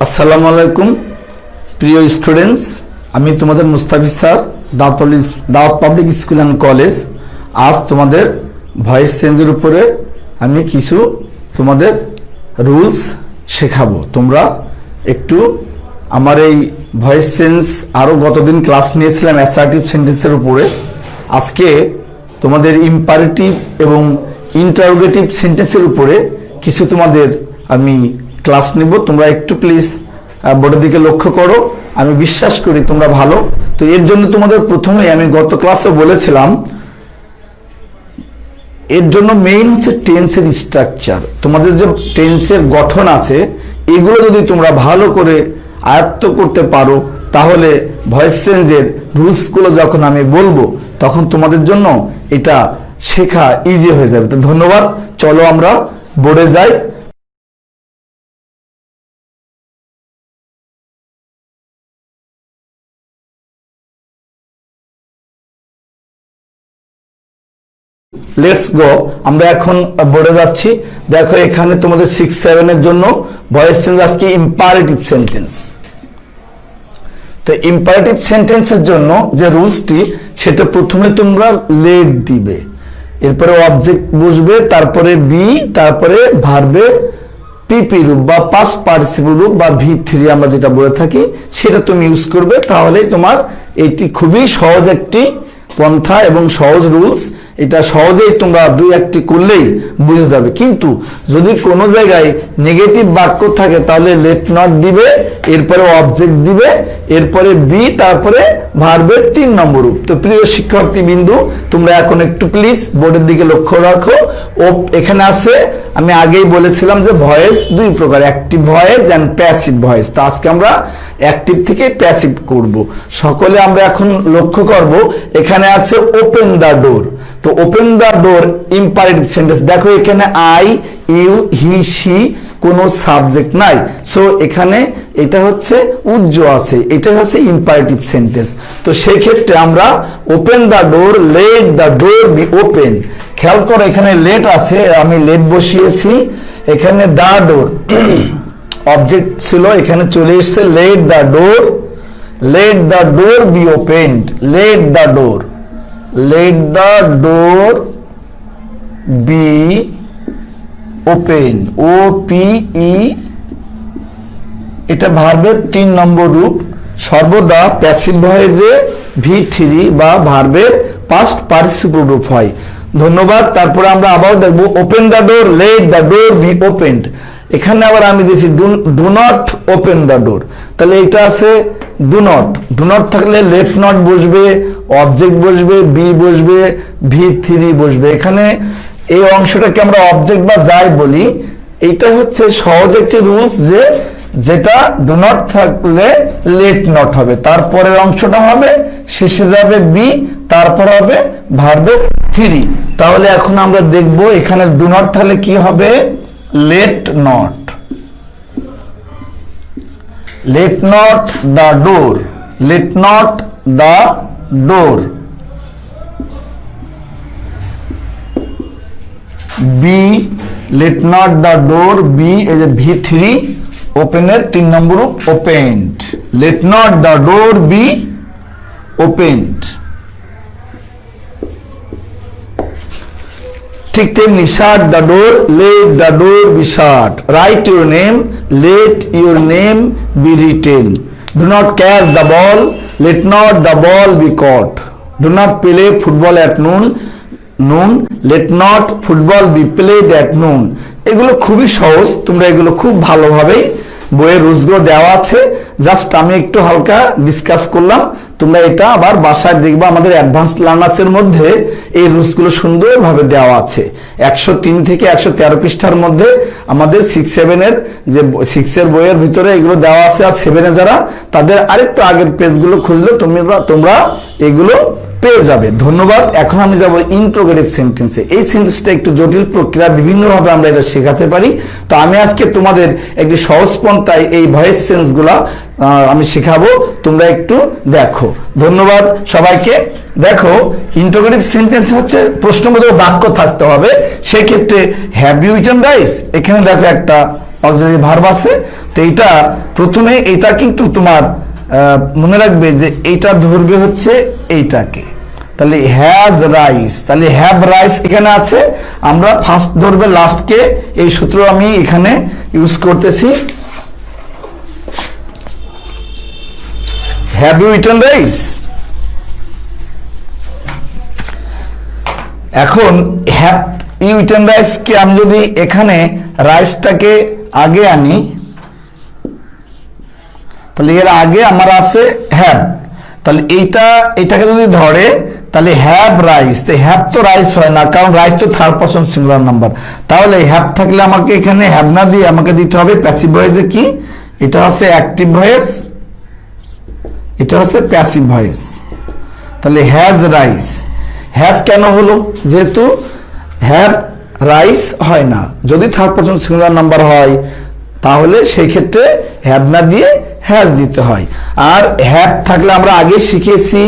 আসসালামু আলাইকুম প্রিয় স্টুডেন্টস, আমি তোমাদের মুস্তাফিজ স্যার, দাওয়াত পাবলিক স্কুল অ্যান্ড কলেজ। আজ তোমাদের ভয়েস চেঞ্জের উপরে আমি কিছু তোমাদের রুলস শেখাবো। তোমরা একটু আমার এই ভয়েস চেঞ্জ আরও গতদিন ক্লাস নিয়েছিলাম অ্যাসার্টিভ সেন্টেন্সের উপরে। আজকে তোমাদের ইম্পারেটিভ এবং ইন্টারোগেটিভ সেন্টেন্সের উপরে কিছু তোমাদের আমি ক্লাস নেব। তোমরা একটু প্লিজ বোর্ডের দিকে লক্ষ্য করো। আমি বিশ্বাস করি তোমরা ভালো। তো এর জন্য তোমাদের প্রথমে আমি গত ক্লাসে বলেছিলাম, এর জন্য মেইন হচ্ছে টেন্সের স্ট্রাকচার। তোমাদের যে টেন্সের গঠন আছে এগুলো যদি তোমরা ভালো করে আয়ত্ত করতে পারো তাহলে ভয়েস চেঞ্জের রুলসগুলো যখন আমি বলবো তখন তোমাদের জন্য এটা শেখা ইজি হয়ে যাবে। তো ধন্যবাদ। চলো আমরা বোর্ডে যাই। Let's go. আমরা এখন বোর্ডে যাচ্ছি। দেখো এখানে তোমাদের 6-7 এর জন্য ভয়েস চেঞ্জ আজকে ইম্পারেটিভ সেন্টেন্স। তো ইম্পারেটিভ সেন্টেন্সের জন্য যে রুলসটি সেটা প্রথমে তোমরা লেট দিবে, এরপরে অবজেক্ট বসবে, তারপরে বি, তারপরে ভার্বের পিপি রূপ বা পাস্ট পার্টিসিপল রূপ বা V3 আমরা যেটা বলে থাকি সেটা তুমি ইউজ করবে। তাহলে তোমার এটি খুবই সহজ একটি পন্থা এবং সহজ রুলস। এটা সহজেই তোমরা দুই একটি করলেই বুঝে যাবে। কিন্তু যদি কোনো জায়গায় নেগেটিভ বাক্য থাকে তাহলে লেট নট দিবে, এরপরে অবজেক্ট দিবে, এরপরে বি, তারপরে ভার্বের 3 নম্বর রূপ। তো প্রিয় শিক্ষার্থী বিন্দু, তোমরা এখন একটু প্লিজ বোর্ডের দিকে লক্ষ্য রাখো। এখানে আছে, আমি আগেই বলেছিলাম যে ভয়েস দুই প্রকার, active voice and passive voice. তো আজকে আমরা অ্যাক্টিভ থেকে প্যাসিভ করব। সকলে আমরা এখন লক্ষ্য করব, এখানে আছে ওপেন দ্য ডোর। তো open the door imperative sentence. দেখো এখানে আই, ইউ, হি, সি, কোনো সাবজেক্ট নাই। সো এখানে এটা হচ্ছে উজ্জ আছে, এটা হচ্ছে ইম্পারেটিভ সেন্টেন্স। তো সেই ক্ষেত্রে আমরা open the door, let the door be open. খেয়াল করো এখানে লেট আছে, আমি লেট বসিয়েছি। এখানে দ্য ডোর অবজেক্ট ছিল, এখানে চলে এসছে late the door, let the door B opened, late the door, let the door be open, O-P-E। এটা ভার্বের 3 নম্বর রূপ। সর্বদা প্যাসিভ ভয়েসে V3 বা ভার্বের পাস্ট পার্টিসিপল রূপ হয়। ধন্যবাদ। তারপরে আমরা আবার দেখব open the door, let the door B opened. এখানে আবার আমি দিয়েছি ডু নট ওপেন দ্য ডোর। তাহলে এটা আছে ডু নট। ডু নট থাকলে লেফট নট বসবে, অবজেক্ট বসবে, বি বসবে, V3 বসবে। এখানে এই অংশটাকে আমরা অবজেক্ট বা যাই বলি। এইটা হচ্ছে সহজ একটি রুলস যে যেটা ডু নট থাকলে লেট নট হবে, তারপরের অংশটা হবে, শেষে যাবে বি, তারপর হবে ভার্বের 3। তাহলে এখন আমরা দেখব এখানে ডু নট থাকলে কি হবে, let not, let not the door, let not the door be, let not the door be, এই যে V3 ওপেনের 3 নম্বর রূপ opened, let not the door be opened। ঠিক তেমনি shut the door, let the door be shut, write your name, let your name be written, do not catch the ball, let not the ball be caught, do not play football at noon, let not football be played at noon. এগুলো খুবই সহজ, তোমরা এগুলো খুব ভালোভাবেই বইয়ের রুলসগুলো দেওয়া আছে। জাস্ট আমি একটু হালকা ডিসকাস করলাম। তোমরা এটা আবার বাসায় দেখবা, আমাদের অ্যাডভান্স লার্নার্সের মধ্যে এই রুলসগুলো সুন্দরভাবে দেওয়া আছে। 103 থেকে 113 পৃষ্ঠার মধ্যে আমাদের 6-7 এর যে 6 এর বইয়ের ভিতরে এগুলো দেওয়া আছে। আর 7 এ যারা, তাদের আরেকটু আগের পেজগুলো খুঁজলে তোমরা এগুলো পেয়ে যাবে। ধন্যবাদ। এখন আমি যাব ইন্ট্রোগেটিভ সেন্টেন্সে। এই সেন্টেন্সটা একটু জটিল প্রক্রিয়া, বিভিন্নভাবে আমরা এটা শেখাতে পারি। তো আমি আজকে তোমাদের একটি সহজ পন্থায় এই ভয়েস চেঞ্জগুলা আমি শেখাবো, তোমরা একটু দেখো। ধন্যবাদ সবাইকে। দেখো ইন্টারোগেটিভ সেন্টেন্স হচ্ছে প্রশ্নবোধক বাক্য থাকতে হবে, সেক্ষেত্রে হ্যাভ ইউ ইটেন রাইস, এখানে দেখো একটা অক্সিলারি ভার্ব আছে। তো এইটা প্রথমে এটা কিন্তু তোমার মনে রাখবে যে এইটা ধরবে হচ্ছে এইটাকে, তাহলে হ্যাজ রাইস, তাহলে হ্যাভ রাইস এখানে আছে, আমরা ফার্স্ট ধরবে লাস্টকে, এই সূত্র আমি এখানে ইউজ করতেছি। Have you eaten rice. এখন হ্যাভ ইউ ইটেন রাইস কে আমি যদি এখানে রাইসটাকে আগে আনি, তাহলে এর আগে আমার আছে হ্যাভ, তাহলে এটাকে যদি ধরে তাহলে হ্যাভ রাইস, হ্যাভ তো রাইস হয় না, কারণ রাইস তো থার্ড পারসন সিঙ্গুলার নাম্বার। তাহলে হ্যাভ থাকলে আমাকে এখানে হ্যাভ না দিয়ে আমাকে দিতে হবে প্যাসিভ ভয়েসে কি, এটা হচ্ছে অ্যাক্টিভ ভয়েস, এটা হচ্ছে প্যাসিভ ভয়েস। তাহলে হ্যাজ রাইস, হ্যাজ কেন হলো, যেহেতু হ্যাভ রাইস হয় না, যদি থার্ড পারসন সিঙ্গুলার নাম্বার হয় তাহলে সেই ক্ষেত্রে হ্যাভ না দিয়ে হ্যাজ দিতে হয়। আর হ্যাভ থাকলে আমরা আগে শিখেছি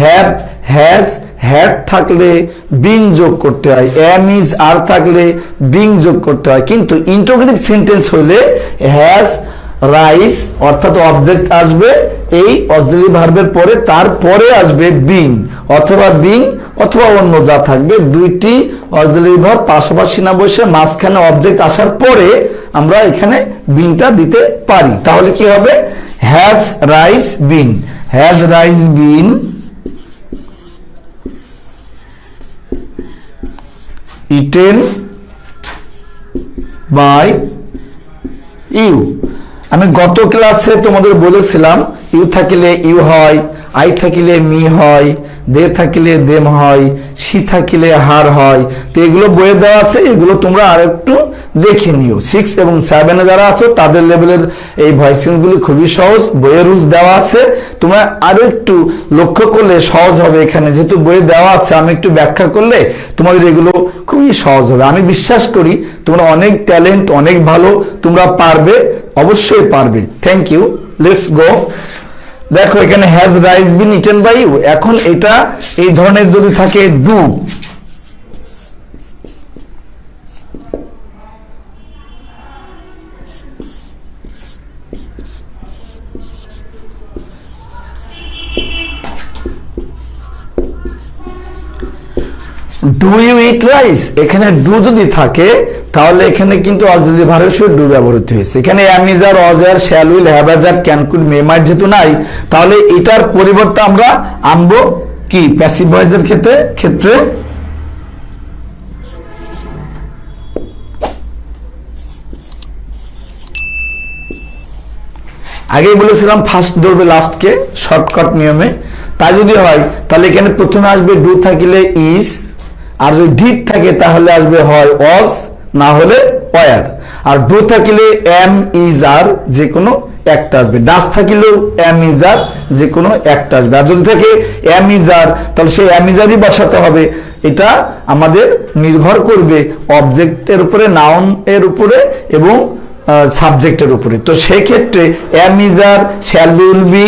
হ্যাভ, হ্যাজ, হ্যাড থাকলে বিং যোগ করতে হয়, এম ইজ আর থাকলে বিং যোগ করতে হয়। কিন্তু ইন্টারোগেটিভ সেন্টেন্স হলে হ্যাজ রাইস অর্থাৎ অবজেক্ট আসবে এই অক্সিলারি ভার্বের পরে, তারপরে আসবে বিং অথবা বিং অথবা অন্য যা থাকবে, দুইটি অক্সিলারি ভার্ব পাশাপাশি না বসে মাঝখানে অবজেক্ট আসার পরে আমরা এখানে বিনটা দিতে পারি। তাহলে কি হবে, has rice been, has rice been eaten by you. আমি গত ক্লাসে তোমাদের বলেছিলাম ইউ থাকিলে ইউ হয়, আই থাকিলে মি হয়, দে থাকিলে দেম হয়, সি থাকিলে হার হয়। তো এগুলো বইয়ে দেওয়া আছে, এগুলো তোমরা আর একটু দেখে নিও। 6 এবং 7 যারা আছো তাদের লেভেলের এই ভয়েসিংগুলি খুবই সহজ, বইয়ের রুলস দেওয়া আছে, তোমরা আরো একটু লক্ষ্য করলে সহজ হবে। এখানে যেহেতু বইয়ে দেওয়া আছে, আমি একটু ব্যাখ্যা করলে তোমাদের এগুলো খুবই সহজ হবে। আমি বিশ্বাস করি তোমরা অনেক ট্যালেন্ট, অনেক ভালো, তোমরা পারবে, অবশ্যই পারবে। Thank you, let's go. দেখো এখানে has rice been eaten by you, এখন এটা এই ধরনের যদি থাকে do, do you eat rice, এখানে ডু যদি থাকে তাহলে এখানে কিন্তু অক্সিলারি ভার্ব হিসেবে ডু ব্যবহৃত হয়েছে। এখানে am is are, was R, shall will, have has had, can could, may might যেহেতু নাই, তাহলে এটার পরিবর্তে আমরা আনবো কি প্যাসিভ ভয়েসের ক্ষেত্রে আগেই বলেছিলাম ফার্স্ট ধরবে লাস্টকে শর্টকাট নিয়মে। তাই যদি হয় তাহলে এখানে প্রথমে আসবে ডু থাকিলে ইজ, আর যদি ডিড থাকে তাহলে আসবে হয় ওয়াজ, না হলে ওয়ার। আর ডু থাকিলে এম ইজ আর, যে কোনো একটা আসবে। ডাস থাকিলেও এম ইজ আর, যে কোনো একটা আসবে। আর যদি থাকে এম ইজ আর, তাহলে সেই এম ইজ আরই বসাতে হবে। এটা আমাদের নির্ভর করবে অবজেক্টের উপরে, নাউন এর উপরে এবং সাবজেক্টের উপরে। তো সেই ক্ষেত্রে am is are, shall be, will be,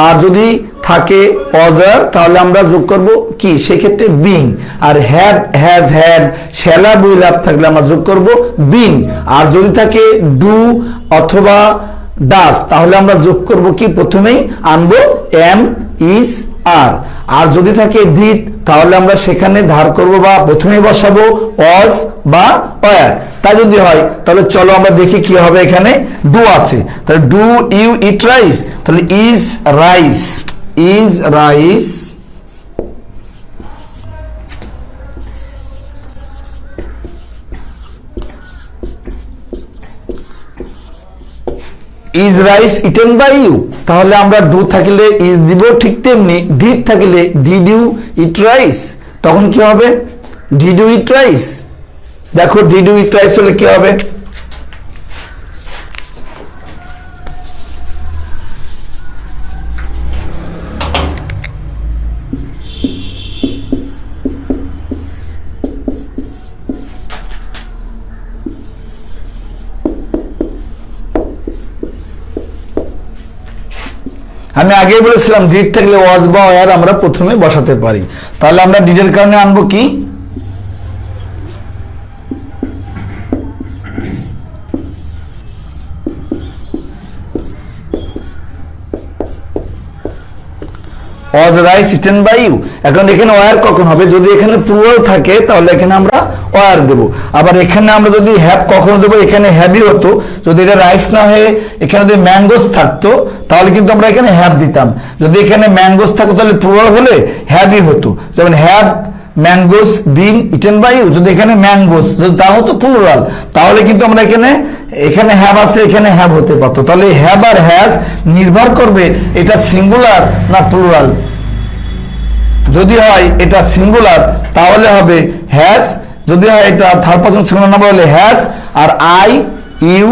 আর যদি থাকে অজার তাহলে আমরা যোগ করব কি সেক্ষেত্রে বিং। আর have, has, had, shall have, will have থাকলে আমরা যোগ করব বিং। আর যদি থাকে ডু অথবা ডাস তাহলে আমরা যোগ করব কি, প্রথমেই আনবো এম ইজ আর। আর যদি থাকে ডিড তাহলে আমরা সেখানে ধার করব বা প্রথমেই বসাবো ওয়াজ বা ওয়ার। তাই যদি হয় তাহলে চলো আমরা দেখি কি হবে। এখানে ডু আছে, তাহলে ডু ইউ ইট রাইস, তাহলে is rice, is rice is rice eaten by you, তাহলে আমরা ডু থাকলে ইজ দিব, ঠিক তেমনি ডিড থাকলে ডিড ইউ ইট রাইস, তখন কি হবে ডিড ইউ ইট রাইস। দেখো ডিড ইউ ইট রাইস হলে কি হবে, আমি আগেই বলেছিলাম ডিড থাকলে ওয়াজ বা ওয়ার আমরা প্রথমে বসাতে পারি। তাহলে আমরা ডিডের কারণে আনবো কি, was rice eaten by you। এখন এখানে ওয়ার কখন হবে, যদি এখানে প্লুরাল থাকে তাহলে এখানে আমরা ওয়ার দেব। আবার এখানে আমরা যদি হ্যাভ কখন দেব, এখানে হ্যাভই হতো, যদি এটা রাইস না হয়ে এখানে যদি ম্যাঙ্গোস থাকতো তাহলে কিন্তু আমরা এখানে হ্যাভ দিতাম। যদি এখানে ম্যাঙ্গোস থাকতো তাহলে প্লুরাল হলে হ্যাভই হতো, যেমন have mangoes been eaten by you. যদি এখানে ম্যাঙ্গোস যদি তা হতো প্লুরাল, তাহলে কিন্তু আমরা এখানে হ্যাভ আছে, এখানে হ্যাভ হতে পারতো। তাহলে হ্যাভ আর হ্যাজ নির্ভর করবে এটা সিঙ্গুলার না প্লুরাল। যদি হয় এটা সিঙ্গুলার তাহলে হবে হ্যাজ, যদি হয় এটা থার্ড পারসন সিঙ্গুলার নাম্বার হলে হ্যাজ, আর আই ইউ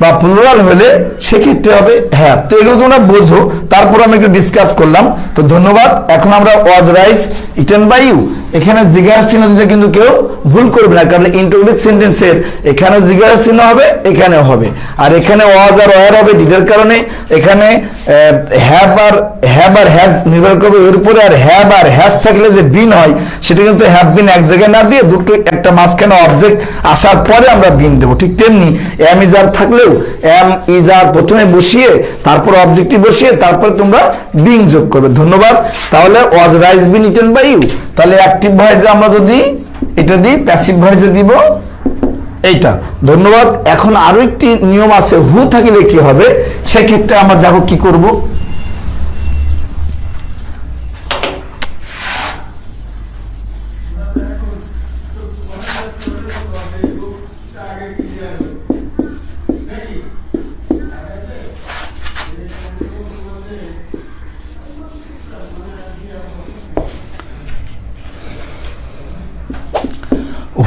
বা প্লুরাল হলে সেক্ষেত্রে হবে হ্যাভ। তো এগুলো তোমরা বোঝো, তারপর আমি একটু ডিসকাস করলাম। তো ধন্যবাদ। এখন আমরা ওয়াজ রাইস ইটেন বাই ইউ, এখানে জিজ্ঞাসা চিহ্ন দিতে কিন্তু কেউ ভুল করবে না, কারণ ইন্টারোগেটিভ সেন্টেন্সের এখানে জিজ্ঞাসা চিহ্ন হবে, এখানেও হবে, আর এখানে ওয়াজ আর ওয়ার হবে ডিডের কারণে। এখানে হ্যাভ আর হ্যাজ নির্ভর করবে এর উপরে, আর হ্যাভ আর হ্যাজ থাকলে যে বিন হয় সেটা কিন্তু হ্যাভ বিন এক জায়গায় না দিয়ে দুটো একটা মাঝখানে অবজেক্ট আসার পরে আমরা বিন দেবো। ঠিক তেমনি এম ইজ আর থাকলেও এম ইজ আর প্রথমে বসিয়ে তারপর অবজেক্টিভ বসিয়ে তারপর তোমরা বিং যোগ করবে। ধন্যবাদ। তাহলে was rice been eaten by you, তাহলে অ্যাক্টিভ ভয়েসে আমরা যদি এটা দিই, প্যাসিভ ভয়েসে দিব এইটা। ধন্যবাদ। এখন আরো একটি নিয়ম আছে, হু থাকলে কি হবে, সেক্ষেত্রে আমরা দেখো কি করব।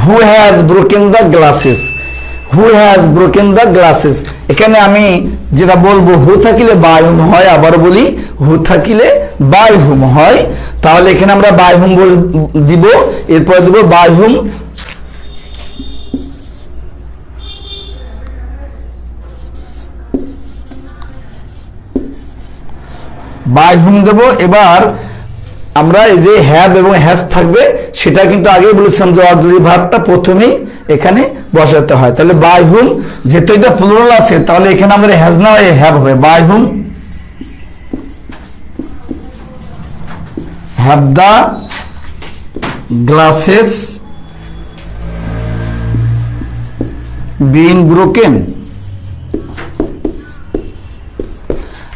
Who has broken the glasses? Who has broken the glasses? এখানে আমি যেটা বলবো, হু থাকিলে বাই হুম হয়, আবার বলি হু থাকিলে বাই হুম হয়। তাহলে এখানে আমরা বাই হুম দিব, এরপর দিব বাই হুম, বাই হুম দেব। এবার আমরা এই যে হ্যাভ এবং হ্যাজ থাকবে সেটা কিন্তু আগেই বলেছিলাম যে অক্সিলারি ভার্বটা প্রথমেই এখানে বসাতে হয়। তাহলে বাই হুম, যেহেতু এটা প্লুরাল আছে তাহলে এখানে আমাদের হ্যাজ না হয়ে হ্যাভ হবে। By whom have the glasses been broken.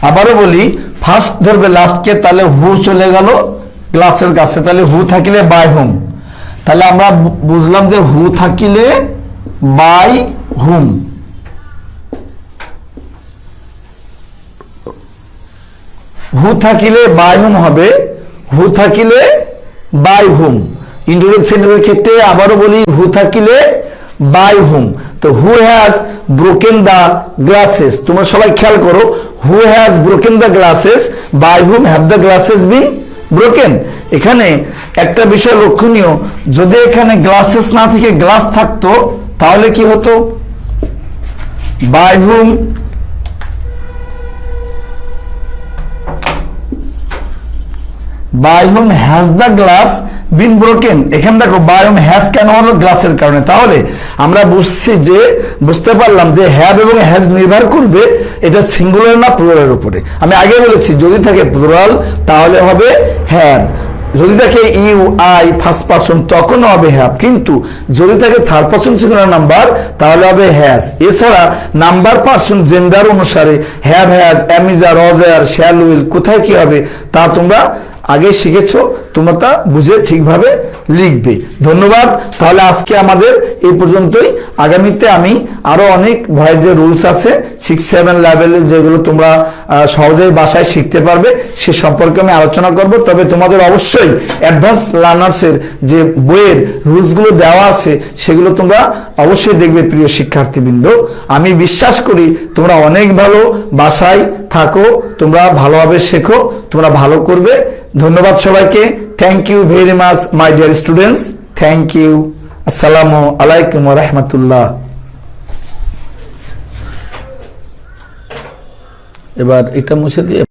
আবারও বলি, ফার্স্ট ধরবে লাস্টকে, তাহলে হু চলে গেল গ্লাসের কাছে, তাহলে হু থাকিলে বাই হুম। তাহলে আমরা বুঝলাম যে হু থাকিলে বাই হুম, হু থাকিলে বাই হুম হবে, হু থাকিলে বাই হুম। ইন্টারোগেটিভ সেন্টেন্সের ক্ষেত্রে আবারও বলি হু থাকিলে বাই হুম। তো who has broken the glasses, তোমরা সবাই খেয়াল করো, who has broken the glasses, by whom have the glasses been broken. এখানে একটা বিষয় লক্ষণীয়, যদি এখানে গ্লাসেস না থেকে গ্লাস থাকতো তাহলে কি হতো, by whom has the glass been broken. এখানে দেখো বাই হুম হ্যাজ কেন হলো, গ্লাসের কারণে। তাহলে আমরা বুঝতে পারলাম যে হ্যাভ এবং হ্যাজ নির্ভর করবে এটা সিঙ্গুলার না প্লুরালের উপরে। আমি আগে বলেছি যদি থাকে প্লুরাল তাহলে হবে হ্যাভ, যদি থাকে ইউ আই ফার্স্ট পারসন তখন হবে হ্যাভ, কিন্তু যদি থাকে থার্ড পারসন সিঙ্গুলার নাম্বার তাহলে হবে হ্যাজ। এছাড়া নাম্বার পারসন জেন্ডার অনুসারে have has am is are was R shall will কোথায় কি হবে তা তোমরা আগে শিখেছো, তোমরা তা বুঝে ঠিকভাবে লিখবে। ধন্যবাদ। তাহলে আজকে আমাদের এই পর্যন্তই। আগামীতে আমি আরো অনেক ভয়েসের রুলস আছে 6-7 লেভেলে, যেগুলো তোমরা সহজেই বাসায় শিখতে পারবে সে সম্পর্কে আমি আলোচনা করব। তবে তোমাদের অবশ্যই অ্যাডভান্স লার্নার্সের যে বইয়ের রুলসগুলো দেওয়া আছে সেগুলো তোমরা অবশ্যই দেখবে প্রিয় শিক্ষার্থীবৃন্দ। আমি বিশ্বাস করি তোমরা অনেক ভালো বাসায় থাকো, তোমরা ভালোভাবে শেখো, তোমরা ভালো করবে। ধন্যবাদ সবাইকে। Thank you very much my dear students. Thank you. আসসালামু আলাইকুম ওয়া রাহমাতুল্লাহ। এবার এটা মুছে দিয়ে